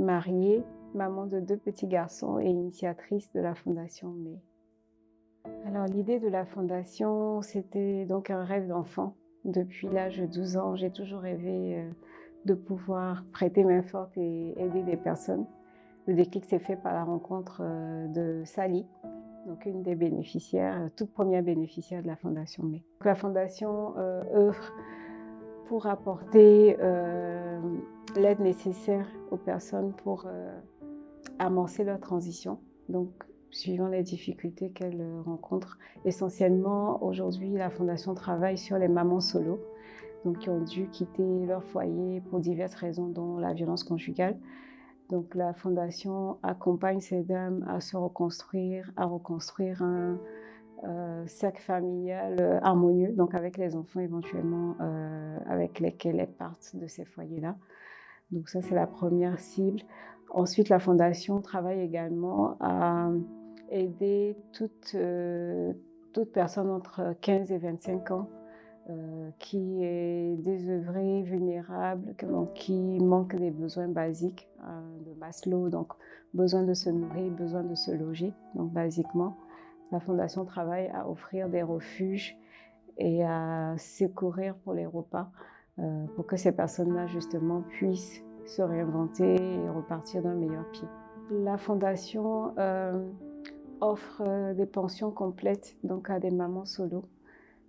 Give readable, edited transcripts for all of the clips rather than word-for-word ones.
mariée, maman de 2 petits garçons et initiatrice de la Fondation May. Alors l'idée de la fondation, c'était donc un rêve d'enfant. Depuis l'âge de 12 ans, j'ai toujours rêvé, de pouvoir prêter main forte et aider des personnes. Le déclic s'est fait par la rencontre, de Sally, donc une des bénéficiaires, toute première bénéficiaire de la Fondation May. La fondation, œuvre pour apporter, l'aide nécessaire aux personnes pour, amorcer leur transition, donc suivant les difficultés qu'elles rencontrent. Essentiellement, aujourd'hui, la Fondation travaille sur les mamans solo, donc qui ont dû quitter leur foyer pour diverses raisons, dont la violence conjugale. Donc la Fondation accompagne ces dames à se reconstruire, à reconstruire un cercle familial harmonieux, donc avec les enfants éventuellement avec lesquels elles partent de ces foyers-là. Donc ça, c'est la première cible. Ensuite, la Fondation travaille également à aider toute personne entre 15 et 25 ans qui est désœuvrée, vulnérable, qui manque des besoins basiques de Maslow, donc besoin de se nourrir, besoin de se loger. Donc basiquement, la Fondation travaille à offrir des refuges et à secourir pour les repas pour que ces personnes-là, justement, puissent se réinventer et repartir d'un meilleur pied. La Fondation offre des pensions complètes donc à des mamans solo,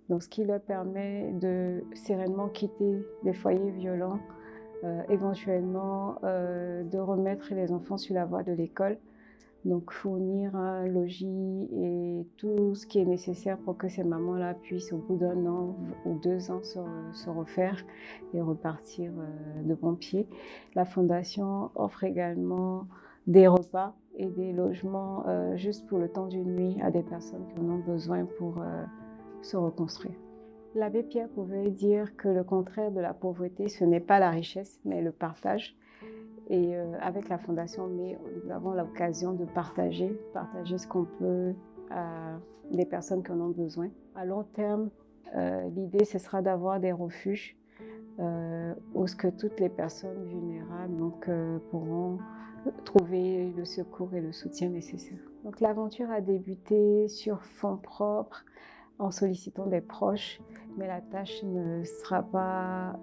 donc ce qui leur permet de sereinement quitter les foyers violents, éventuellement de remettre les enfants sur la voie de l'école, donc fournir un logis et tout ce qui est nécessaire pour que ces mamans-là puissent au bout d'1 an ou 2 ans se refaire et repartir de bon pied. La Fondation offre également des repas et des logements juste pour le temps d'une nuit à des personnes qui en ont besoin pour se reconstruire. L'abbé Pierre pouvait dire que le contraire de la pauvreté, ce n'est pas la richesse, mais le partage. Et avec la Fondation May, nous avons l'occasion de partager ce qu'on peut à des personnes qui en ont besoin. À long terme, l'idée, ce sera d'avoir des refuges où ce que toutes les personnes vulnérables pourront trouver le secours et le soutien nécessaire. Donc l'aventure a débuté sur fonds propres, en sollicitant des proches, mais la tâche ne sera pas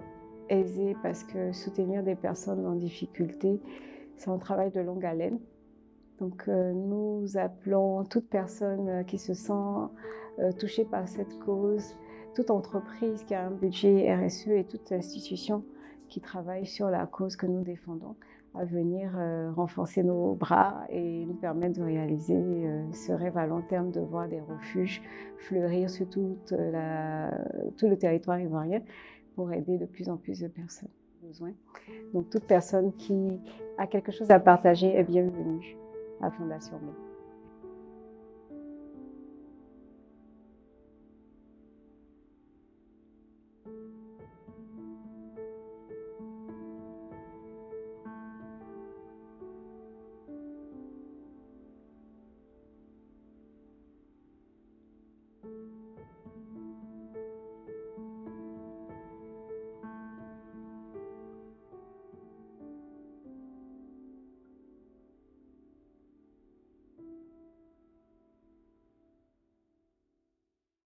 aisée parce que soutenir des personnes en difficulté, c'est un travail de longue haleine. Donc nous appelons toute personne qui se sent touchée par cette cause, toute entreprise qui a un budget RSE et toute institution qui travaille sur la cause que nous défendons, à venir renforcer nos bras et nous permettre de réaliser ce rêve à long terme de voir des refuges fleurir sur tout le territoire ivoirien pour aider de plus en plus de personnes besoin. Donc toute personne qui a quelque chose à partager est bienvenue à Fondation May.